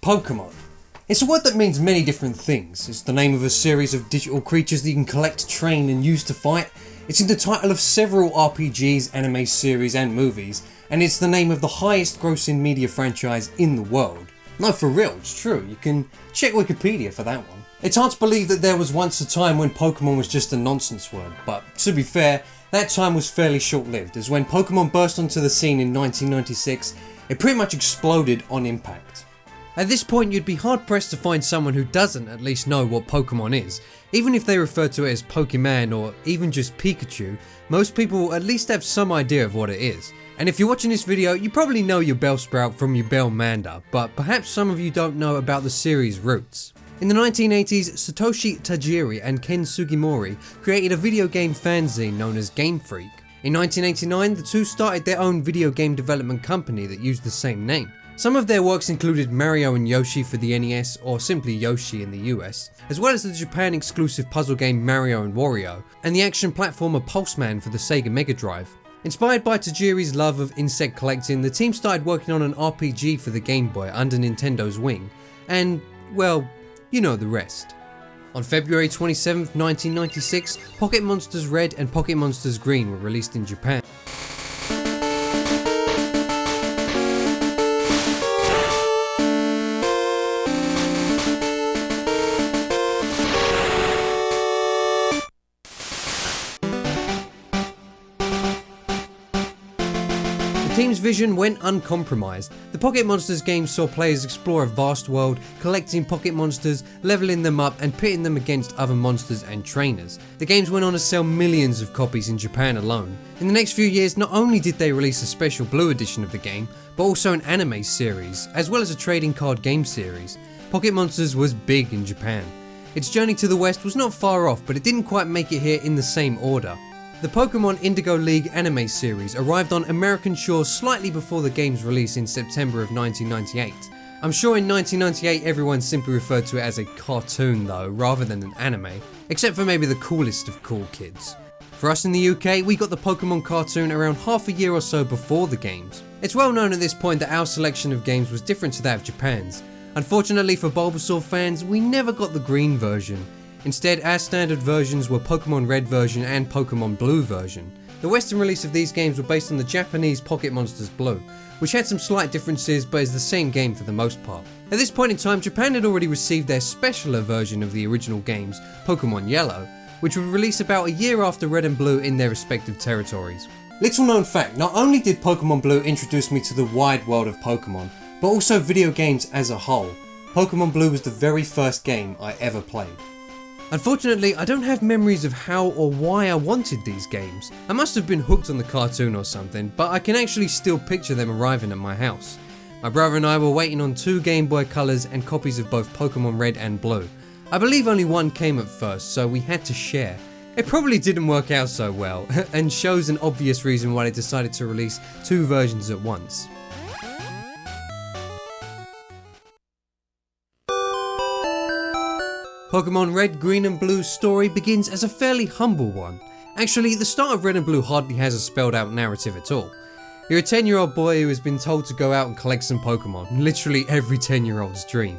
Pokemon. It's a word that means many different things. It's the name of a series of digital creatures that you can collect, train and use to fight. It's in the title of several RPGs, anime series and movies, and it's the name of the highest grossing media franchise in the world. No, for real, it's true. You can check Wikipedia for that one. It's hard to believe that there was once a time when Pokemon was just a nonsense word, but to be fair, that time was fairly short-lived, as when Pokemon burst onto the scene in 1996, it pretty much exploded on impact. At this point, you'd be hard-pressed to find someone who doesn't at least know what Pokemon is. Even if they refer to it as Pokemon or even just Pikachu, most people will at least have some idea of what it is. And if you're watching this video, you probably know your Bellsprout from your Bellmander, but perhaps some of you don't know about the series' roots. In the 1980s, Satoshi Tajiri and Ken Sugimori created a video game fanzine known as Game Freak. In 1989, the two started their own video game development company that used the same name. Some of their works included Mario and Yoshi for the NES, or simply Yoshi in the US, as well as the Japan exclusive puzzle game Mario and Wario, and the action platformer Pulseman for the Sega Mega Drive. Inspired by Tajiri's love of insect collecting, the team started working on an RPG for the Game Boy under Nintendo's wing, and, well, you know the rest. On February 27th, 1996, Pocket Monsters Red and Pocket Monsters Green were released in Japan. The team's vision went uncompromised. The Pocket Monsters game saw players explore a vast world, collecting Pocket Monsters, leveling them up and pitting them against other monsters and trainers. The games went on to sell millions of copies in Japan alone. In the next few years, not only did they release a special blue edition of the game, but also an anime series, as well as a trading card game series. Pocket Monsters was big in Japan. Its journey to the West was not far off, but it didn't quite make it here in the same order. The Pokemon Indigo League anime series arrived on American shores slightly before the game's release in September of 1998. I'm sure in 1998 everyone simply referred to it as a cartoon though, rather than an anime, except for maybe the coolest of cool kids. For us in the UK, we got the Pokemon cartoon around half a year or so before the games. It's well known at this point that our selection of games was different to that of Japan's. Unfortunately for Bulbasaur fans, we never got the green version. Instead, our standard versions were Pokemon Red version and Pokemon Blue version. The Western release of these games were based on the Japanese Pocket Monsters Blue, which had some slight differences but is the same game for the most part. At this point in time, Japan had already received their specialer version of the original games, Pokemon Yellow, which would release about a year after Red and Blue in their respective territories. Little known fact, not only did Pokemon Blue introduce me to the wide world of Pokemon, but also video games as a whole. Pokemon Blue was the very first game I ever played. Unfortunately, I don't have memories of how or why I wanted these games. I must have been hooked on the cartoon or something, but I can actually still picture them arriving at my house. My brother and I were waiting on 2 Game Boy Colors and copies of both Pokemon Red and Blue. I believe only one came at first, so we had to share. It probably didn't work out so well, and shows an obvious reason why they decided to release 2 versions at once. Pokemon Red, Green and Blue's story begins as a fairly humble one. Actually, the start of Red and Blue hardly has a spelled out narrative at all. You're a 10-year-old boy who has been told to go out and collect some Pokemon, literally every 10-year-old's dream.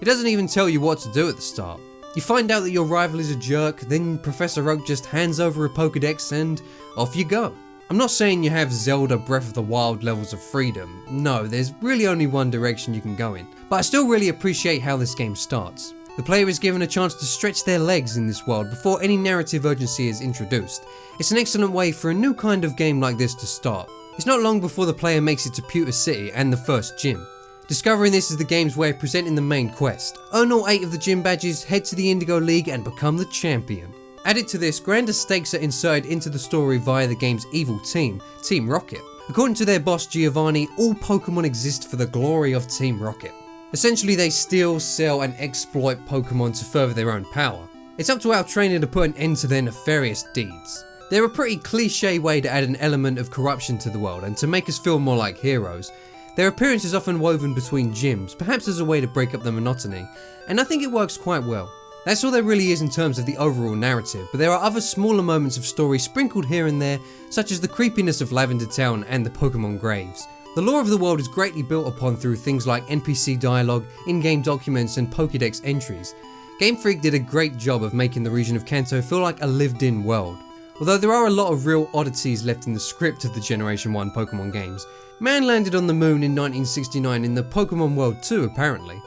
It doesn't even tell you what to do at the start. You find out that your rival is a jerk, then Professor Oak just hands over a Pokedex and off you go. I'm not saying you have Zelda Breath of the Wild levels of freedom, no, there's really only one direction you can go in, but I still really appreciate how this game starts. The player is given a chance to stretch their legs in this world before any narrative urgency is introduced. It's an excellent way for a new kind of game like this to start. It's not long before the player makes it to Pewter City and the first gym. Discovering this is the game's way of presenting the main quest. Earn all 8 of the gym badges, head to the Indigo League and become the champion. Added to this, grander stakes are inserted into the story via the game's evil team, Team Rocket. According to their boss Giovanni, all Pokemon exist for the glory of Team Rocket. Essentially, they steal, sell and exploit Pokemon to further their own power. It's up to our trainer to put an end to their nefarious deeds. They're a pretty cliche way to add an element of corruption to the world and to make us feel more like heroes. Their appearance is often woven between gyms, perhaps as a way to break up the monotony, and I think it works quite well. That's all there really is in terms of the overall narrative, but there are other smaller moments of story sprinkled here and there, such as the creepiness of Lavender Town and the Pokemon Graves. The lore of the world is greatly built upon through things like NPC dialogue, in-game documents and Pokédex entries. Game Freak did a great job of making the region of Kanto feel like a lived-in world. Although there are a lot of real oddities left in the script of the Generation 1 Pokemon games. Man landed on the moon in 1969 in the Pokemon world too, apparently.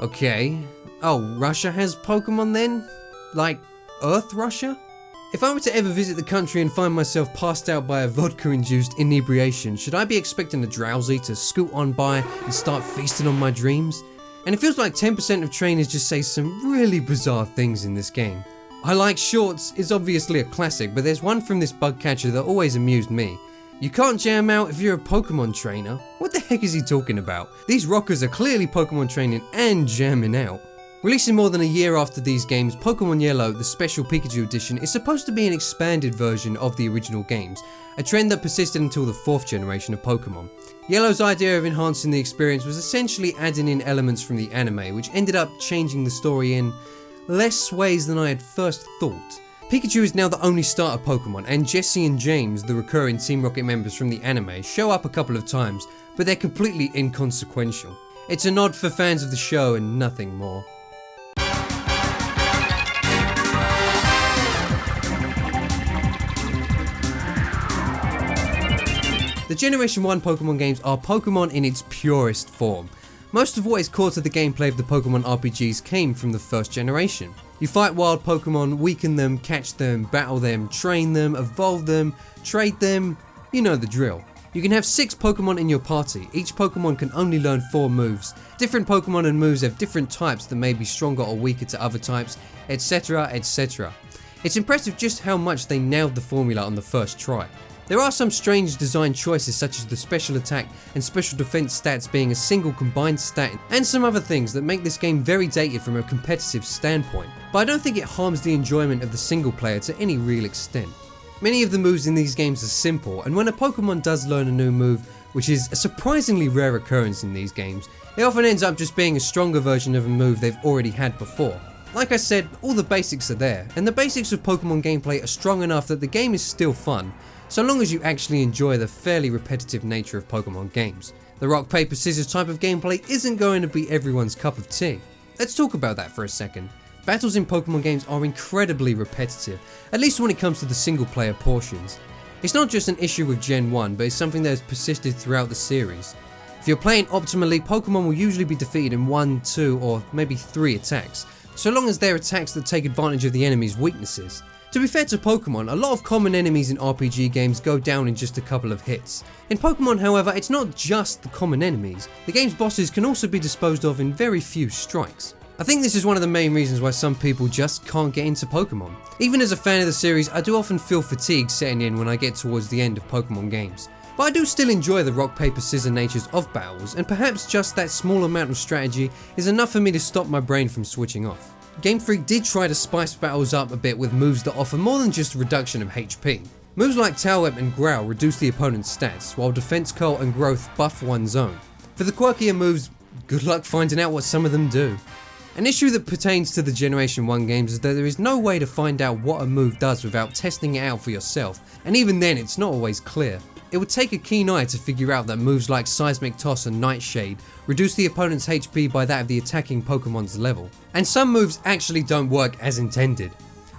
Okay. Oh, Russia has Pokemon then? Like, Earth Russia? If I were to ever visit the country and find myself passed out by a vodka-induced inebriation, should I be expecting a Drowsy to scoot on by and start feasting on my dreams? And it feels like 10% of trainers just say some really bizarre things in this game. I Like Shorts is obviously a classic, but there's one from this bug catcher that always amused me. You can't jam out if you're a Pokemon trainer. What the heck is he talking about? These rockers are clearly Pokemon training and jamming out. Releasing more than a year after these games, Pokemon Yellow, the Special Pikachu Edition, is supposed to be an expanded version of the original games, a trend that persisted until the 4th generation of Pokemon. Yellow's idea of enhancing the experience was essentially adding in elements from the anime, which ended up changing the story in less ways than I had first thought. Pikachu is now the only starter Pokemon, and Jessie and James, the recurring Team Rocket members from the anime, show up a couple of times, but they're completely inconsequential. It's a nod for fans of the show and nothing more. The Generation 1 Pokemon games are Pokemon in its purest form. Most of what is core to the gameplay of the Pokemon RPGs came from the first generation. You fight wild Pokemon, weaken them, catch them, battle them, train them, evolve them, trade them, you know the drill. You can have 6 Pokemon in your party. Each Pokemon can only learn 4 moves. Different Pokemon and moves have different types that may be stronger or weaker to other types, etc, etc. It's impressive just how much they nailed the formula on the first try. There are some strange design choices such as the special attack and special defense stats being a single combined stat, and some other things that make this game very dated from a competitive standpoint, but I don't think it harms the enjoyment of the single player to any real extent. Many of the moves in these games are simple, and when a Pokemon does learn a new move, which is a surprisingly rare occurrence in these games, it often ends up just being a stronger version of a move they've already had before. Like I said, all the basics are there, and the basics of Pokemon gameplay are strong enough that the game is still fun, so long as you actually enjoy the fairly repetitive nature of Pokemon games. The rock, paper, scissors type of gameplay isn't going to be everyone's cup of tea. Let's talk about that for a second. Battles in Pokemon games are incredibly repetitive, at least when it comes to the single player portions. It's not just an issue with Gen 1, but it's something that has persisted throughout the series. If you're playing optimally, Pokemon will usually be defeated in 1, 2 or maybe 3 attacks, so long as they're attacks that take advantage of the enemy's weaknesses. To be fair to Pokemon, a lot of common enemies in RPG games go down in just a couple of hits. In Pokemon, however, it's not just the common enemies. The game's bosses can also be disposed of in very few strikes. I think this is one of the main reasons why some people just can't get into Pokemon. Even as a fan of the series, I do often feel fatigue setting in when I get towards the end of Pokemon games. But I do still enjoy the rock, paper, scissors natures of battles, and perhaps just that small amount of strategy is enough for me to stop my brain from switching off. Game Freak did try to spice battles up a bit with moves that offer more than just a reduction of HP. Moves like Tail Whip and Growl reduce the opponent's stats, while Defense Curl and Growth buff one's own. For the quirkier moves, good luck finding out what some of them do. An issue that pertains to the Generation 1 games is that there is no way to find out what a move does without testing it out for yourself, and even then it's not always clear. It would take a keen eye to figure out that moves like Seismic Toss and Nightshade reduce the opponent's HP by that of the attacking Pokemon's level. And some moves actually don't work as intended.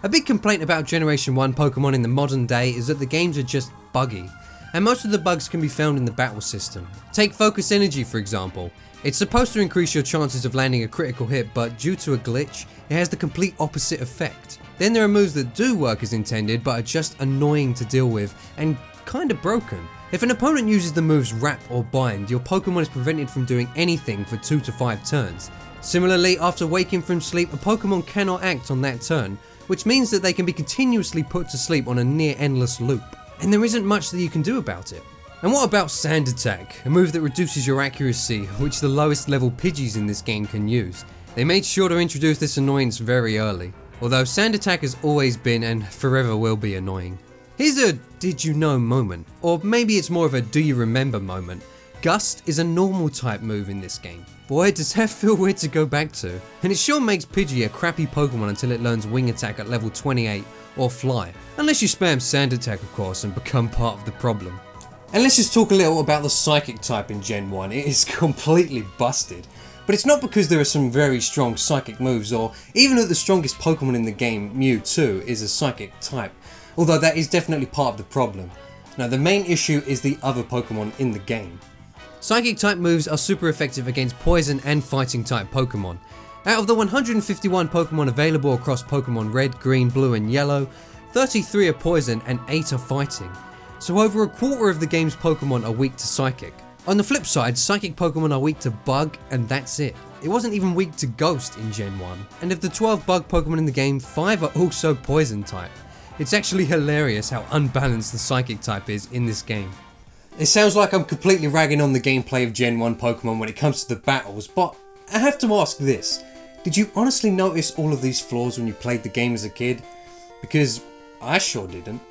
A big complaint about Generation 1 Pokemon in the modern day is that the games are just buggy, and most of the bugs can be found in the battle system. Take Focus Energy for example. It's supposed to increase your chances of landing a critical hit, but due to a glitch, it has the complete opposite effect. Then there are moves that do work as intended but are just annoying to deal with and kinda broken. If an opponent uses the moves Wrap or Bind, your Pokemon is prevented from doing anything for 2 to 5 turns. Similarly, after waking from sleep, a Pokemon cannot act on that turn, which means that they can be continuously put to sleep on a near endless loop, and there isn't much that you can do about it. And what about Sand Attack, a move that reduces your accuracy, which the lowest level Pidgeys in this game can use? They made sure to introduce this annoyance very early, although Sand Attack has always been and forever will be annoying. Here's a did you know moment, or maybe it's more of a do you remember moment. Gust is a normal type move in this game. Boy, does that feel weird to go back to. And it sure makes Pidgey a crappy Pokemon until it learns Wing Attack at level 28 or Fly. Unless you spam Sand Attack of course and become part of the problem. And let's just talk a little about the Psychic type in Gen 1, it is completely busted. But it's not because there are some very strong Psychic moves, or even that the strongest Pokemon in the game, Mewtwo, is a Psychic type, although that is definitely part of the problem. Now the main issue is the other Pokemon in the game. Psychic type moves are super effective against Poison and Fighting type Pokemon. Out of the 151 Pokemon available across Pokemon Red, Green, Blue and Yellow, 33 are Poison and 8 are Fighting. So over a quarter of the game's Pokemon are weak to Psychic. On the flip side, Psychic Pokemon are weak to Bug and that's it. It wasn't even weak to Ghost in Gen 1. And of the 12 Bug Pokemon in the game, 5 are also Poison type. It's actually hilarious how unbalanced the Psychic type is in this game. It sounds like I'm completely ragging on the gameplay of Gen 1 Pokemon when it comes to the battles, but I have to ask this. Did you honestly notice all of these flaws when you played the game as a kid? Because I sure didn't.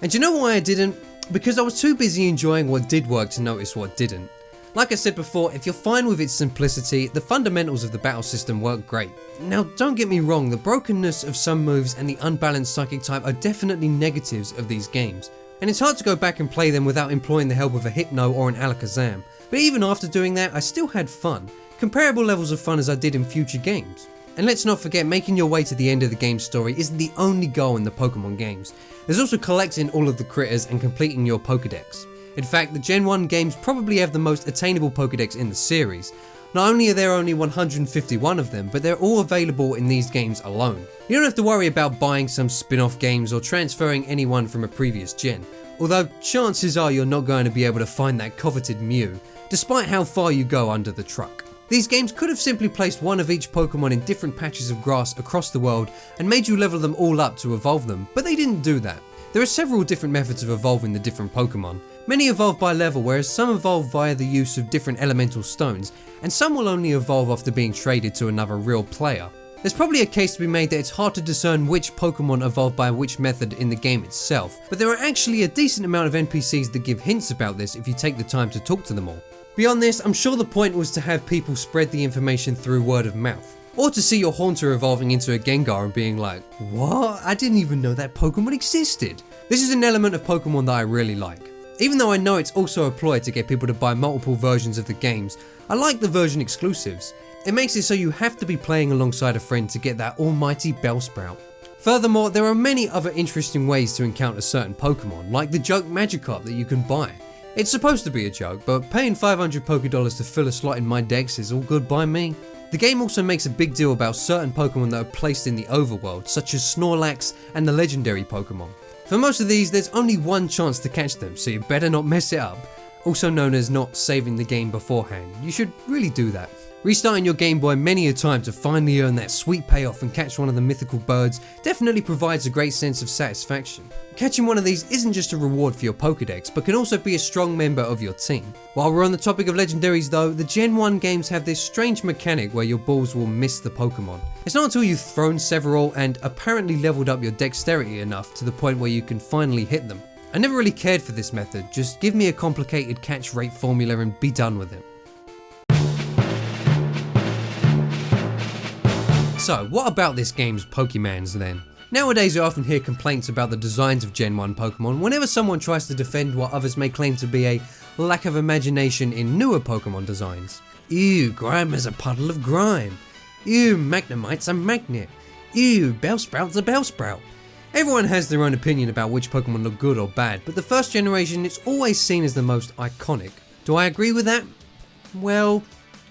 And do you know why I didn't? Because I was too busy enjoying what did work to notice what didn't. Like I said before, if you're fine with its simplicity, the fundamentals of the battle system work great. Now don't get me wrong, the brokenness of some moves and the unbalanced Psychic type are definitely negatives of these games. And it's hard to go back and play them without employing the help of a Hypno or an Alakazam. But even after doing that, I still had fun. Comparable levels of fun as I did in future games. And let's not forget, making your way to the end of the game's story isn't the only goal in the Pokemon games. There's also collecting all of the critters and completing your Pokedex. In fact, the Gen 1 games probably have the most attainable Pokedex in the series. Not only are there only 151 of them, but they're all available in these games alone. You don't have to worry about buying some spin-off games or transferring anyone from a previous gen. Although chances are you're not going to be able to find that coveted Mew, despite how far you go under the truck. These games could have simply placed one of each Pokemon in different patches of grass across the world and made you level them all up to evolve them, but they didn't do that. There are several different methods of evolving the different Pokemon. Many evolve by level, whereas some evolve via the use of different elemental stones, and some will only evolve after being traded to another real player. There's probably a case to be made that it's hard to discern which Pokemon evolve by which method in the game itself, but there are actually a decent amount of NPCs that give hints about this if you take the time to talk to them all. Beyond this, I'm sure the point was to have people spread the information through word of mouth. Or to see your Haunter evolving into a Gengar and being like, what? I didn't even know that Pokemon existed. This is an element of Pokemon that I really like. Even though I know it's also a ploy to get people to buy multiple versions of the games, I like the version exclusives. It makes it so you have to be playing alongside a friend to get that almighty Bellsprout. Furthermore, there are many other interesting ways to encounter certain Pokemon, like the joke Magikarp that you can buy. It's supposed to be a joke, but paying 500 Pokédollars to fill a slot in my dex is all good by me. The game also makes a big deal about certain Pokemon that are placed in the overworld, such as Snorlax and the legendary Pokemon. For most of these, there's only one chance to catch them, so you better not mess it up. Also known as not saving the game beforehand. You should really do that. Restarting your Game Boy many a time to finally earn that sweet payoff and catch one of the mythical birds definitely provides a great sense of satisfaction. Catching one of these isn't just a reward for your Pokedex, but can also be a strong member of your team. While we're on the topic of legendaries though, the Gen 1 games have this strange mechanic where your balls will miss the Pokemon. It's not until you've thrown several and apparently leveled up your dexterity enough to the point where you can finally hit them. I never really cared for this method, just give me a complicated catch rate formula and be done with it. So, what about this game's Pokemans then? Nowadays I often hear complaints about the designs of Gen 1 Pokemon whenever someone tries to defend what others may claim to be a lack of imagination in newer Pokemon designs. Ew, Grime is a puddle of grime. Ew, Magnemite's a magnet. Ew, Bellsprout's a Bellsprout. Everyone has their own opinion about which Pokemon look good or bad, but the first generation is always seen as the most iconic. Do I agree with that? Well,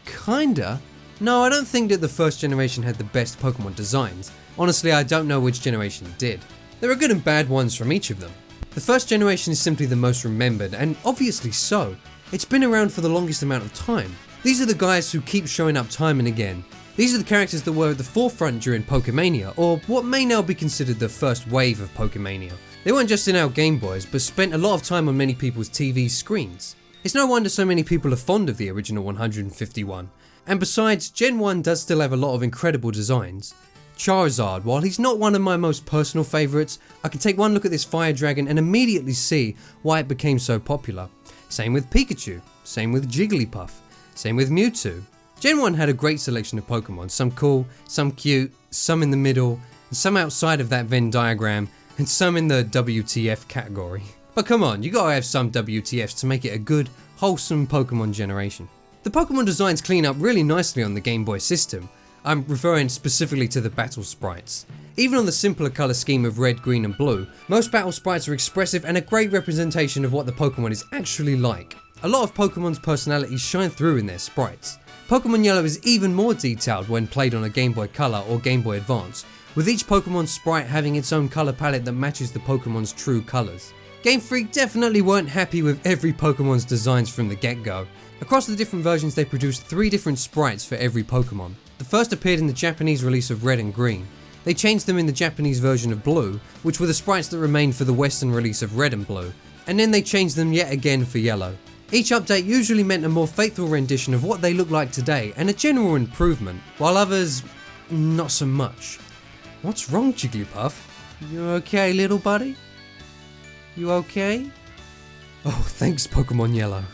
kinda. No, I don't think that the first generation had the best Pokemon designs. Honestly, I don't know which generation did. There are good and bad ones from each of them. The first generation is simply the most remembered, and obviously so. It's been around for the longest amount of time. These are the guys who keep showing up time and again. These are the characters that were at the forefront during Pokemania, or what may now be considered the first wave of Pokemania. They weren't just in our Game Boys, but spent a lot of time on many people's TV screens. It's no wonder so many people are fond of the original 151. And besides, Gen 1 does still have a lot of incredible designs. Charizard, while he's not one of my most personal favourites, I can take one look at this fire dragon and immediately see why it became so popular. Same with Pikachu, same with Jigglypuff, same with Mewtwo. Gen 1 had a great selection of Pokemon, some cool, some cute, some in the middle, and some outside of that Venn diagram, and some in the WTF category. But come on, you gotta have some WTFs to make it a good, wholesome Pokemon generation. The Pokemon designs clean up really nicely on the Game Boy system. I'm referring specifically to the battle sprites. Even on the simpler colour scheme of red, green and blue, most battle sprites are expressive and a great representation of what the Pokemon is actually like. A lot of Pokemon's personalities shine through in their sprites. Pokemon Yellow is even more detailed when played on a Game Boy Color or Game Boy Advance, with each Pokemon sprite having its own colour palette that matches the Pokemon's true colours. Game Freak definitely weren't happy with every Pokemon's designs from the get-go. Across the different versions they produced 3 different sprites for every Pokemon. The first appeared in the Japanese release of Red and Green. They changed them in the Japanese version of Blue, which were the sprites that remained for the Western release of Red and Blue, and then they changed them yet again for Yellow. Each update usually meant a more faithful rendition of what they look like today and a general improvement, while others, not so much. What's wrong, Jigglypuff? You okay, little buddy? You okay? Oh, thanks Pokemon Yellow.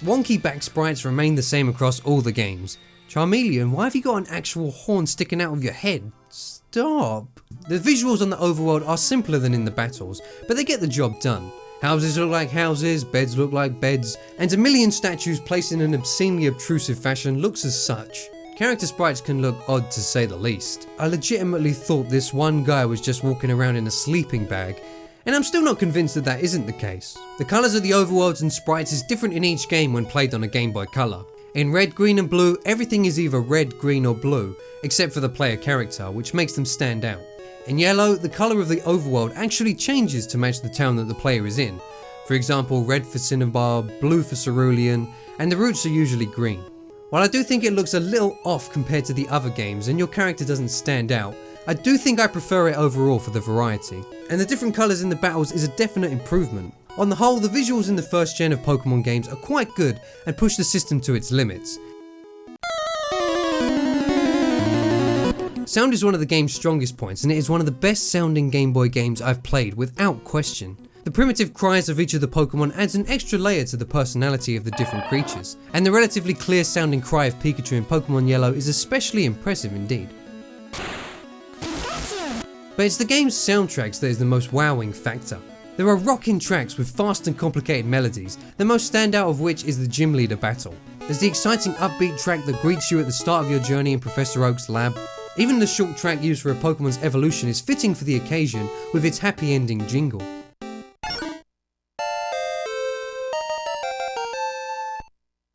Wonky back sprites remain the same across all the games. Charmeleon, why have you got an actual horn sticking out of your head? Stop. The visuals on the overworld are simpler than in the battles, but they get the job done. Houses look like houses, beds look like beds, and a million statues placed in an obscenely obtrusive fashion looks as such. Character sprites can look odd to say the least. I legitimately thought this one guy was just walking around in a sleeping bag, and I'm still not convinced that that isn't the case. The colours of the overworlds and sprites is different in each game when played on a Game Boy Color. In Red, Green and Blue, everything is either red, green or blue, except for the player character, which makes them stand out. In Yellow, the colour of the overworld actually changes to match the town that the player is in. For example, red for Cinnabar, blue for Cerulean, and the routes are usually green. While I do think it looks a little off compared to the other games and your character doesn't stand out, I do think I prefer it overall for the variety. And the different colours in the battles is a definite improvement. On the whole, the visuals in the first gen of Pokemon games are quite good and push the system to its limits. Sound is one of the game's strongest points, and it is one of the best sounding Game Boy games I've played without question. The primitive cries of each of the Pokemon adds an extra layer to the personality of the different creatures, and the relatively clear sounding cry of Pikachu in Pokemon Yellow is especially impressive indeed. But it's the game's soundtracks that is the most wowing factor. There are rocking tracks with fast and complicated melodies, the most standout of which is the Gym Leader battle. There's the exciting upbeat track that greets you at the start of your journey in Professor Oak's lab. Even the short track used for a Pokemon's evolution is fitting for the occasion with its happy ending jingle.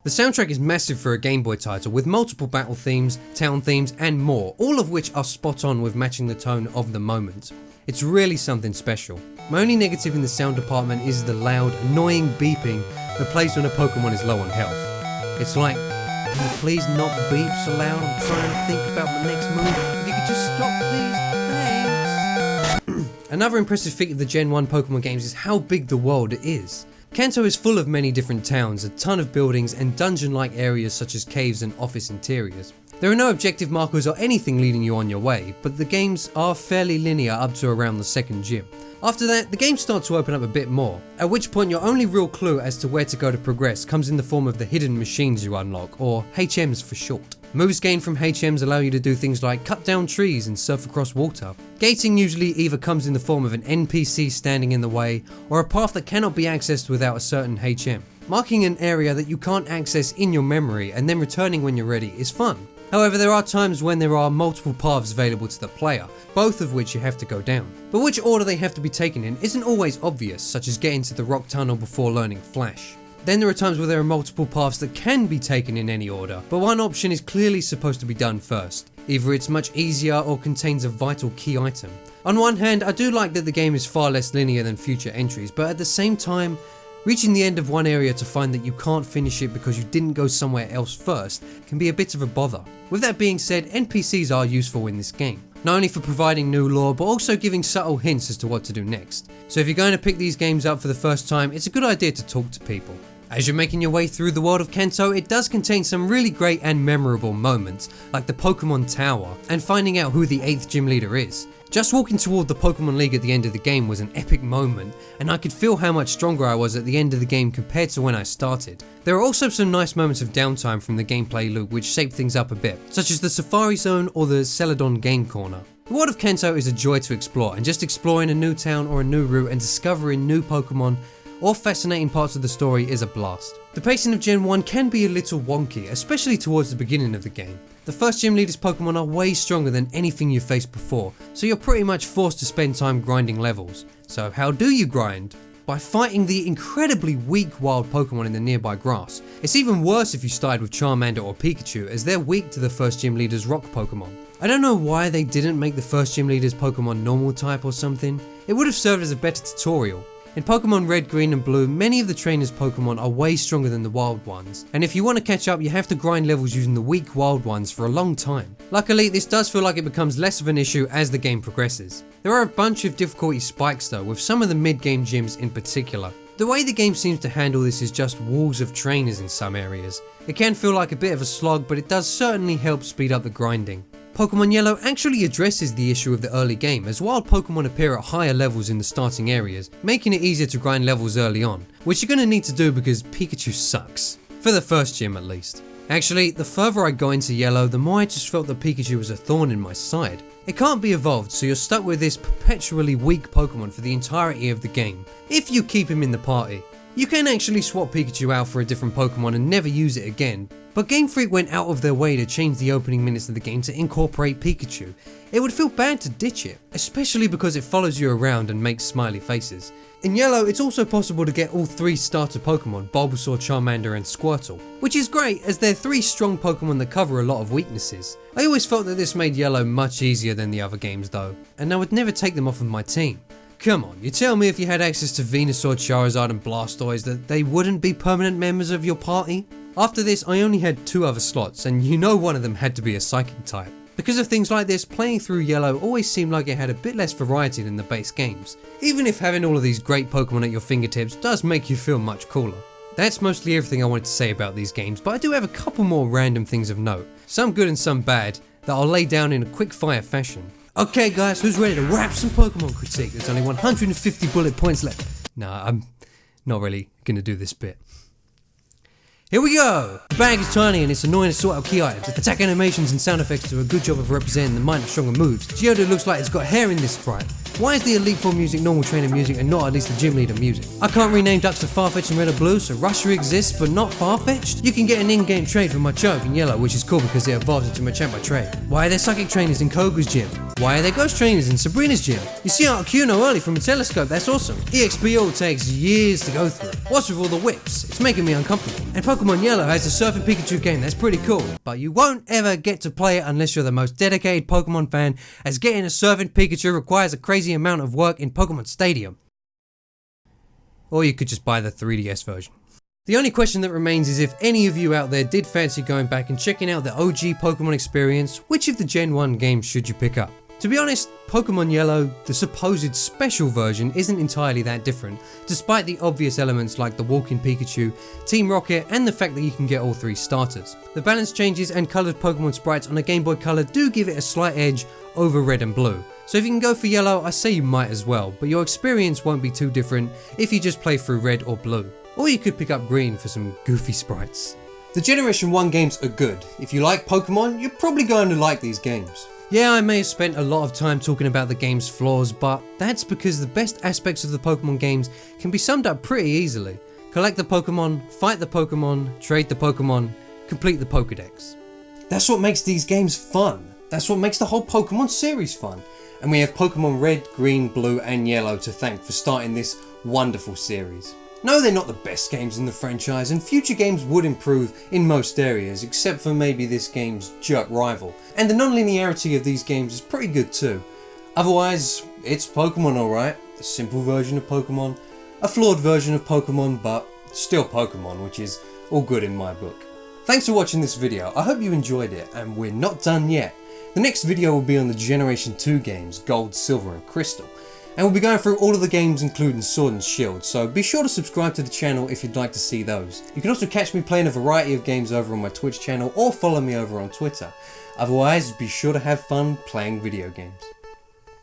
The soundtrack is massive for a Game Boy title, with multiple battle themes, town themes and more, all of which are spot on with matching the tone of the moment. It's really something special. My only negative in the sound department is the loud, annoying beeping that plays when a Pokemon is low on health. It's like, can you please not beep so loud? I'm trying to think about my next move. If you could just stop please, thanks. Another impressive feat of the Gen 1 Pokemon games is how big the world is. Kanto is full of many different towns, a ton of buildings and dungeon-like areas such as caves and office interiors. There are no objective markers or anything leading you on your way, but the games are fairly linear up to around the second gym. After that, the game starts to open up a bit more, at which point your only real clue as to where to go to progress comes in the form of the hidden machines you unlock, or HMs for short. Moves gained from HMs allow you to do things like cut down trees and surf across water. Gating usually either comes in the form of an NPC standing in the way, or a path that cannot be accessed without a certain HM. Marking an area that you can't access in your memory and then returning when you're ready is fun. However, there are times when there are multiple paths available to the player, both of which you have to go down. But which order they have to be taken in isn't always obvious, such as getting to the rock tunnel before learning Flash. Then there are times where there are multiple paths that can be taken in any order, but one option is clearly supposed to be done first. Either it's much easier or contains a vital key item. On one hand, I do like that the game is far less linear than future entries, but at the same time, reaching the end of one area to find that you can't finish it because you didn't go somewhere else first can be a bit of a bother. With that being said, NPCs are useful in this game, not only for providing new lore but also giving subtle hints as to what to do next. So if you're going to pick these games up for the first time, it's a good idea to talk to people. As you're making your way through the world of Kanto, it does contain some really great and memorable moments, like the Pokemon Tower, and finding out who the 8th gym leader is. Just walking toward the Pokemon League at the end of the game was an epic moment, and I could feel how much stronger I was at the end of the game compared to when I started. There are also some nice moments of downtime from the gameplay loop which shape things up a bit, such as the Safari Zone or the Celadon Game Corner. The world of Kanto is a joy to explore, and just exploring a new town or a new route and discovering new Pokemon or fascinating parts of the story is a blast. The pacing of Gen 1 can be a little wonky, especially towards the beginning of the game. The first gym leader's Pokemon are way stronger than anything you've faced before, so you're pretty much forced to spend time grinding levels. So how do you grind? By fighting the incredibly weak wild Pokemon in the nearby grass. It's even worse if you started with Charmander or Pikachu, as they're weak to the first gym leader's rock Pokemon. I don't know why they didn't make the first gym leader's Pokemon normal type or something. It would have served as a better tutorial. In Pokemon Red, Green and Blue, many of the trainers' Pokemon are way stronger than the wild ones, and if you want to catch up you have to grind levels using the weak wild ones for a long time. Luckily this does feel like it becomes less of an issue as the game progresses. There are a bunch of difficulty spikes though, with some of the mid-game gyms in particular. The way the game seems to handle this is just walls of trainers in some areas. It can feel like a bit of a slog, but it does certainly help speed up the grinding. Pokemon Yellow actually addresses the issue of the early game, as wild Pokemon appear at higher levels in the starting areas, making it easier to grind levels early on, which you're going to need to do because Pikachu sucks. For the first gym at least. Actually, the further I got into Yellow, the more I just felt that Pikachu was a thorn in my side. It can't be evolved, so you're stuck with this perpetually weak Pokemon for the entirety of the game, if you keep him in the party. You can actually swap Pikachu out for a different Pokemon and never use it again, but Game Freak went out of their way to change the opening minutes of the game to incorporate Pikachu. It would feel bad to ditch it, especially because it follows you around and makes smiley faces. In Yellow, it's also possible to get all 3 starter Pokemon, Bulbasaur, Charmander and Squirtle, which is great as they're 3 strong Pokemon that cover a lot of weaknesses. I always felt that this made Yellow much easier than the other games though, and I would never take them off of my team. Come on, you tell me if you had access to Venusaur, Charizard and Blastoise that they wouldn't be permanent members of your party? After this I only had 2 other slots, and you know one of them had to be a Psychic type. Because of things like this, playing through Yellow always seemed like it had a bit less variety than the base games, even if having all of these great Pokemon at your fingertips does make you feel much cooler. That's mostly everything I wanted to say about these games, but I do have a couple more random things of note, some good and some bad, that I'll lay down in a quick fire fashion. Okay guys, who's ready to wrap some Pokemon critique? There's only 150 bullet points left. Nah, I'm not really gonna do this bit. Here we go! The bag is tiny and it's annoying to sort out key items. Attack animations and sound effects do a good job of representing the might of stronger moves. Geodude looks like it's got hair in this sprite. Why is the Elite Four music normal trainer music and not at least the gym leader music? I can't rename ducks to Farfetch'd in Red or Blue, so Russia exists but not Farfetch'd? You can get an in-game trade for my Choke in Yellow, which is cool because it evolves into Machamp by trade. Why are there Psychic trainers in Koga's gym? Why are there Ghost trainers in Sabrina's gym? You see Articuno early from a telescope, that's awesome. EXPO takes years to go through. What's with all the whips? It's making me uncomfortable. And Pokemon Yellow has a Surfing Pikachu game, that's pretty cool. But you won't ever get to play it unless you're the most dedicated Pokemon fan, as getting a Surfing Pikachu requires a crazy amount of work in Pokemon Stadium. Or you could just buy the 3DS version. The only question that remains is if any of you out there did fancy going back and checking out the OG Pokemon experience, which of the Gen 1 games should you pick up? To be honest, Pokemon Yellow, the supposed special version, isn't entirely that different, despite the obvious elements like the walking Pikachu, Team Rocket, and the fact that you can get all 3 starters. The balance changes and coloured Pokemon sprites on a Game Boy Color do give it a slight edge over Red and Blue. So if you can go for Yellow, I say you might as well, but your experience won't be too different if you just play through Red or Blue. Or you could pick up Green for some goofy sprites. The Generation 1 games are good. If you like Pokemon, you're probably going to like these games. Yeah, I may have spent a lot of time talking about the game's flaws, but that's because the best aspects of the Pokemon games can be summed up pretty easily. Collect the Pokemon, fight the Pokemon, trade the Pokemon, complete the Pokédex. That's what makes these games fun. That's what makes the whole Pokemon series fun. And we have Pokemon Red, Green, Blue and Yellow to thank for starting this wonderful series. No, they're not the best games in the franchise, and future games would improve in most areas, except for maybe this game's jerk rival. And the non-linearity of these games is pretty good too. Otherwise, it's Pokemon alright, a simple version of Pokemon, a flawed version of Pokemon, but still Pokemon, which is all good in my book. Thanks for watching this video, I hope you enjoyed it, and we're not done yet. The next video will be on the Generation 2 games, Gold, Silver and Crystal. And we'll be going through all of the games including Sword and Shield, so be sure to subscribe to the channel if you'd like to see those. You can also catch me playing a variety of games over on my Twitch channel or follow me over on Twitter. Otherwise, be sure to have fun playing video games.